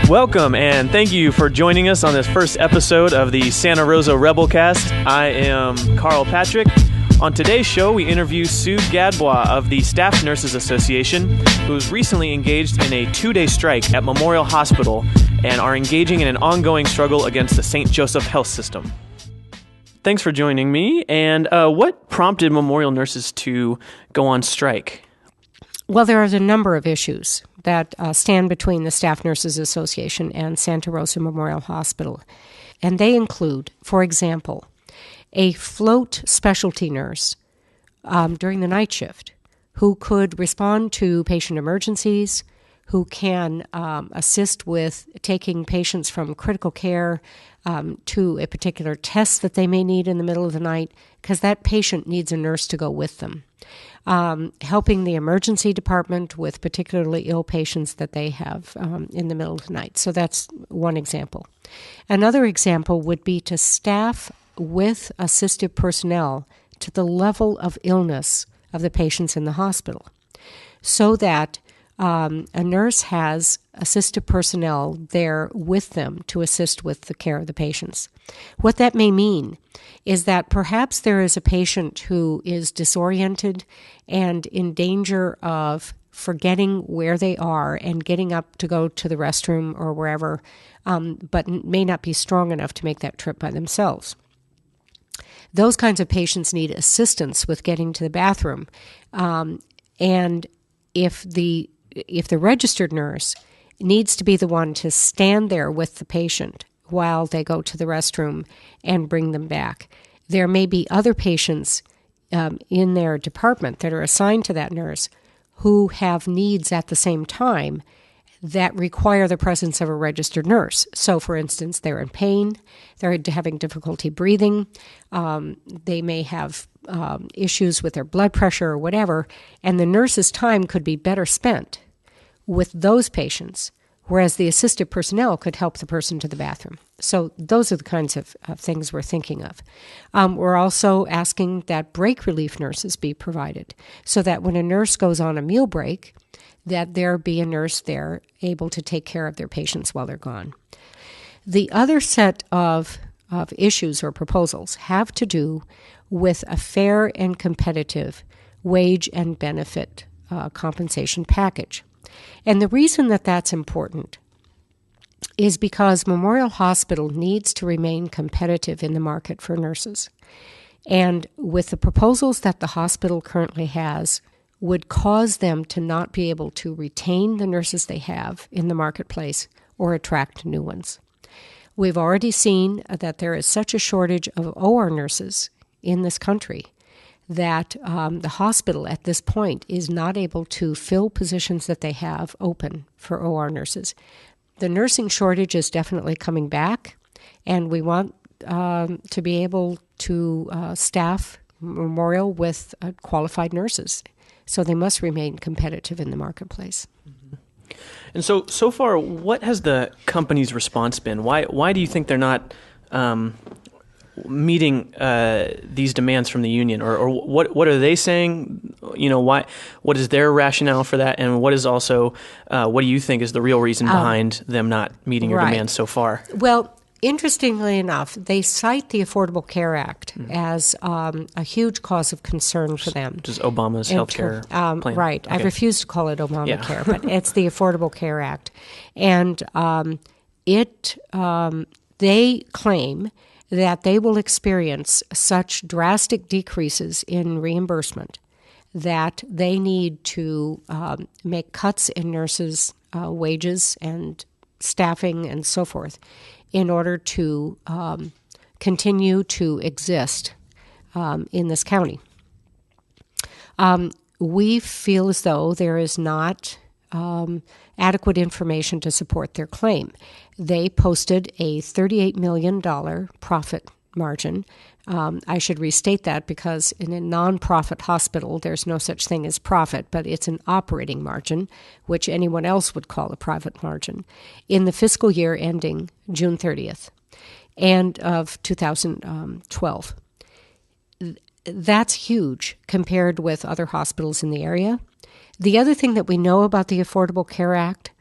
Welcome, and thank you for joining us on this first episode of the Santa Rosa Rebelcast. I am Carl Patrick. On today's show, we interview Sue Gadbois of the Staff Nurses Association, who's recently engaged in a 2-day strike at Memorial Hospital and are engaging in an ongoing struggle against the St. Joseph Health System. Thanks for joining me. And what prompted Memorial nurses to go on strike? Well, there are a number of issues that stand between the Staff Nurses Association and Santa Rosa Memorial Hospital. And they include, for example, a float specialty nurse during the night shift who could respond to patient emergencies, who can assist with taking patients from critical care to a particular test that they may need in the middle of the night, because that patient needs a nurse to go with them. Helping the emergency department with particularly ill patients that they have in the middle of the night. So that's one example. Another example would be to staff with assistive personnel to the level of illness of the patients in the hospital, so that a nurse has assistive personnel there with them to assist with the care of the patients. What that may mean is that perhaps there is a patient who is disoriented and in danger of forgetting where they are and getting up to go to the restroom or wherever, but may not be strong enough to make that trip by themselves. Those kinds of patients need assistance with getting to the bathroom. And if the registered nurse needs to be the one to stand there with the patient while they go to the restroom and bring them back, there may be other patients in their department that are assigned to that nurse who have needs at the same time that require the presence of a registered nurse. So, for instance, they're in pain, they're having difficulty breathing, they may have issues with their blood pressure or whatever, and the nurse's time could be better spent with those patients, whereas the assistive personnel could help the person to the bathroom. So those are the kinds of things we're thinking of. We're also asking that break relief nurses be provided, so that when a nurse goes on a meal break, that there be a nurse there able to take care of their patients while they're gone. The other set of issues or proposals have to do with a fair and competitive wage and benefit compensation package. And the reason that that's important is because Memorial Hospital needs to remain competitive in the market for nurses. And with the proposals that the hospital currently has, would cause them to not be able to retain the nurses they have in the marketplace or attract new ones. We've already seen that there is such a shortage of OR nurses in this country that the hospital at this point is not able to fill positions that they have open for OR nurses. The nursing shortage is definitely coming back, and we want to be able to staff Memorial with qualified nurses. So they must remain competitive in the marketplace. Mm-hmm. And so far, what has the company's response been? Why do you think they're not meeting these demands from the union, or what are they saying? You know, why? What is their rationale for that, and what is also what do you think is the real reason behind them not meeting your demands so far? Well, interestingly enough, they cite the Affordable Care Act as a huge cause of concern for them. Which is Obama's health care plan. Right. Okay. I refuse to call it Obamacare, but it's the Affordable Care Act. And they claim that they will experience such drastic decreases in reimbursement that they need to make cuts in nurses' wages and staffing and so forth in order to continue to exist in this county. We feel as though there is not adequate information to support their claim. They posted a $38 million profit margin. I should restate that because in a nonprofit hospital, there's no such thing as profit, but it's an operating margin, which anyone else would call a profit margin, in the fiscal year ending June 30th and of 2012. That's huge compared with other hospitals in the area. The other thing that we know about the Affordable Care Act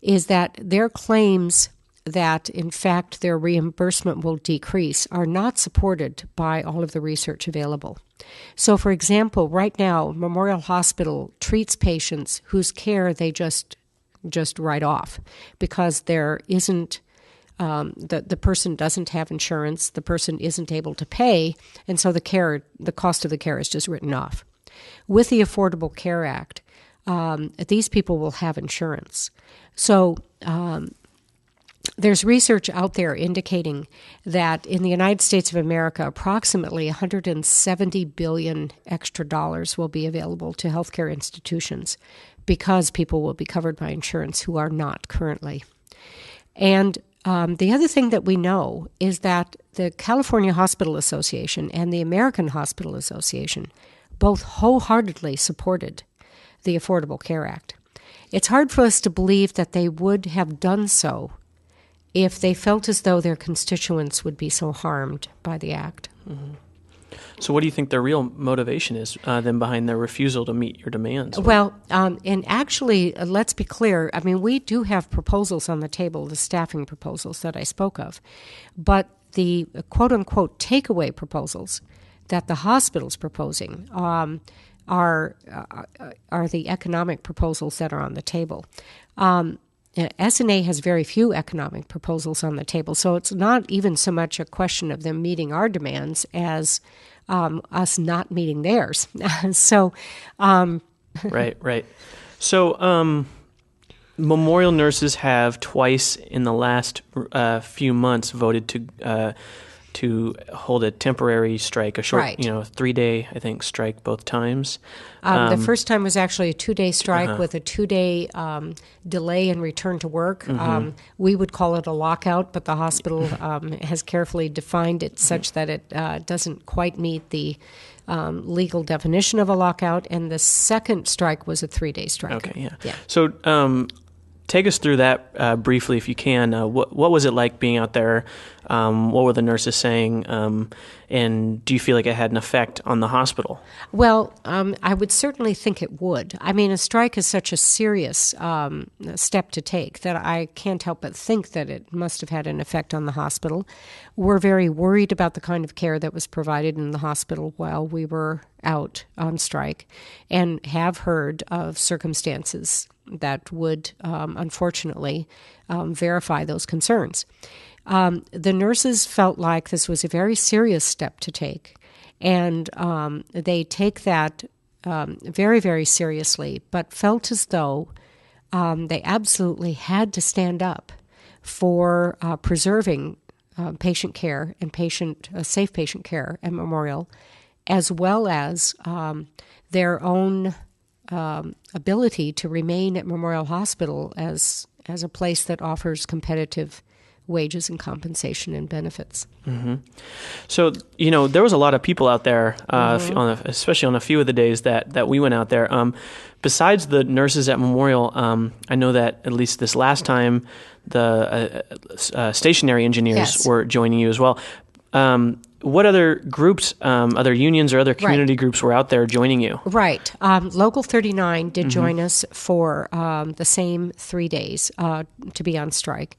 is that their claims that, in fact, their reimbursement will decrease are not supported by all of the research available. So, for example, right now, Memorial Hospital treats patients whose care they just write off because there isn't the person doesn't have insurance, the person isn't able to pay, and so the cost of the care is just written off. With the Affordable Care Act, these people will have insurance. So there's research out there indicating that in the United States of America, approximately $170 billion extra dollars will be available to healthcare institutions because people will be covered by insurance who are not currently. And the other thing that we know is that the California Hospital Association and the American Hospital Association both wholeheartedly supported the Affordable Care Act. It's hard for us to believe that they would have done so if they felt as though their constituents would be so harmed by the act. Mm-hmm. So what do you think their real motivation is then behind their refusal to meet your demands? Well, and actually, let's be clear. I mean, we do have proposals on the table, the staffing proposals that I spoke of. But the quote-unquote takeaway proposals that the hospital's proposing are the economic proposals that are on the table. SNA has very few economic proposals on the table, so it's not even so much a question of them meeting our demands as us not meeting theirs. So, Right. So, Memorial nurses have twice in the last few months voted to hold a temporary strike, a short, right. 3-day, I think, strike both times. The first time was actually a 2-day strike with a 2-day delay in return to work. Mm-hmm. We would call it a lockout, but the hospital has carefully defined it such that it doesn't quite meet the legal definition of a lockout. And the second strike was a 3-day strike. Okay, yeah. So take us through that briefly, if you can. What was it like being out there? What were the nurses saying? And do you feel like it had an effect on the hospital? Well, I would certainly think it would. I mean, a strike is such a serious step to take that I can't help but think that it must have had an effect on the hospital. We're very worried about the kind of care that was provided in the hospital while we were out on strike, and have heard of circumstances that would, unfortunately, verify those concerns. The nurses felt like this was a very serious step to take, and they take that very, very seriously, but felt as though they absolutely had to stand up for preserving patient care and safe patient care at Memorial, as well as their own ability to remain at Memorial Hospital as a place that offers competitive wages and compensation and benefits. Mm-hmm. So, there was a lot of people out there, especially on a few of the days that we went out there. Besides the nurses at Memorial, I know that at least this last time, the stationary engineers were joining you as well. What other groups, other unions or other community groups were out there joining you? Right. Local 39 did join us for the same 3 days to be on strike.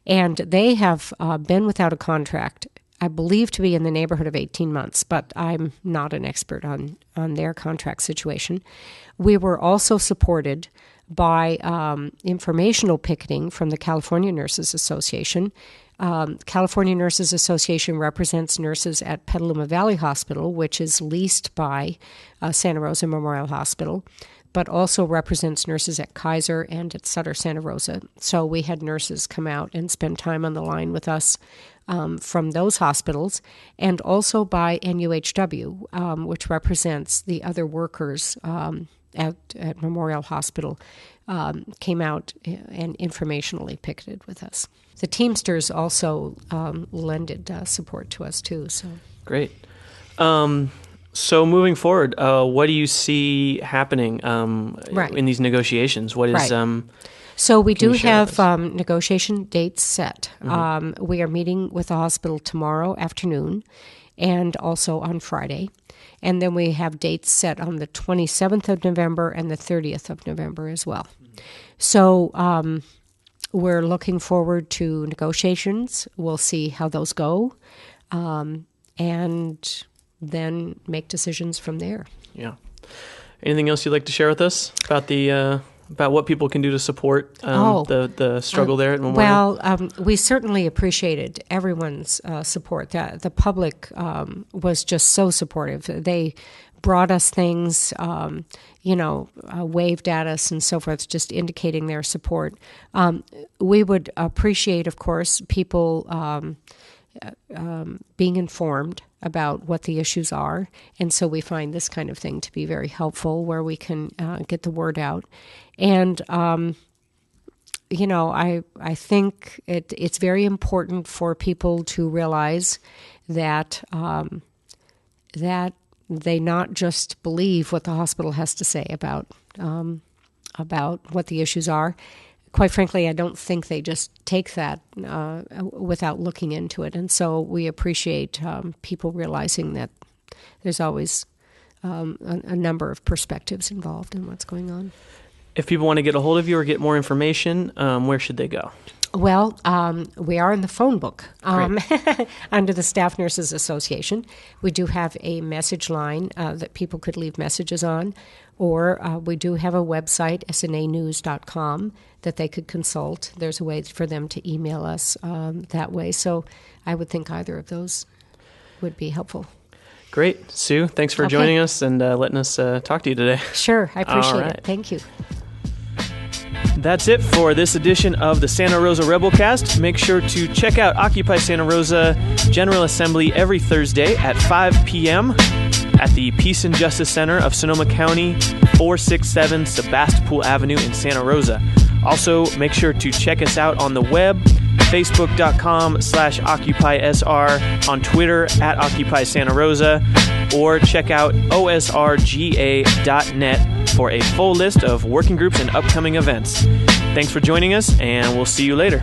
And they have been without a contract, I believe to be in the neighborhood of 18 months, but I'm not an expert on their contract situation. We were also supported by informational picketing from the California Nurses Association. California Nurses Association represents nurses at Petaluma Valley Hospital, which is leased by Santa Rosa Memorial Hospital, but also represents nurses at Kaiser and at Sutter Santa Rosa. So we had nurses come out and spend time on the line with us from those hospitals, and also by NUHW, which represents the other workers at Memorial Hospital, came out and informationally picketed with us. The Teamsters also lended support to us too. So great. So moving forward, what do you see happening in these negotiations? What is So we do have negotiation dates set. We are meeting with the hospital tomorrow afternoon and also on Friday. And then we have dates set on the 27th of November and the 30th of November as well. So we're looking forward to negotiations. We'll see how those go, and then make decisions from there. Yeah. Anything else you'd like to share with us about about what people can do to support the struggle there at Memorial? Well, we certainly appreciated everyone's support. The public was just so supportive. They brought us things, waved at us and so forth, just indicating their support. We would appreciate, of course, people being informed about what the issues are, and so we find this kind of thing to be very helpful, where we can get the word out. And I think it's very important for people to realize that that they not just believe what the hospital has to say about what the issues are. Quite frankly, I don't think they just take that without looking into it. And so we appreciate people realizing that there's always a number of perspectives involved in what's going on. If people want to get a hold of you or get more information, where should they go? Well, we are in the phone book under the Staff Nurses Association. We do have a message line that people could leave messages on, or we do have a website, snanews.com, that they could consult. There's a way for them to email us that way. So I would think either of those would be helpful. Great. Sue, thanks for joining us and letting us talk to you today. Sure. I appreciate it. Thank you. That's it for this edition of the Santa Rosa Rebelcast. Make sure to check out Occupy Santa Rosa General Assembly every Thursday at 5 p.m. at the Peace and Justice Center of Sonoma County, 467 Sebastopol Avenue in Santa Rosa. Also, make sure to check us out on the web, facebook.com/OccupySR, on Twitter at Occupy Santa Rosa, or check out osrga.net for a full list of working groups and upcoming events. Thanks for joining us, and we'll see you later.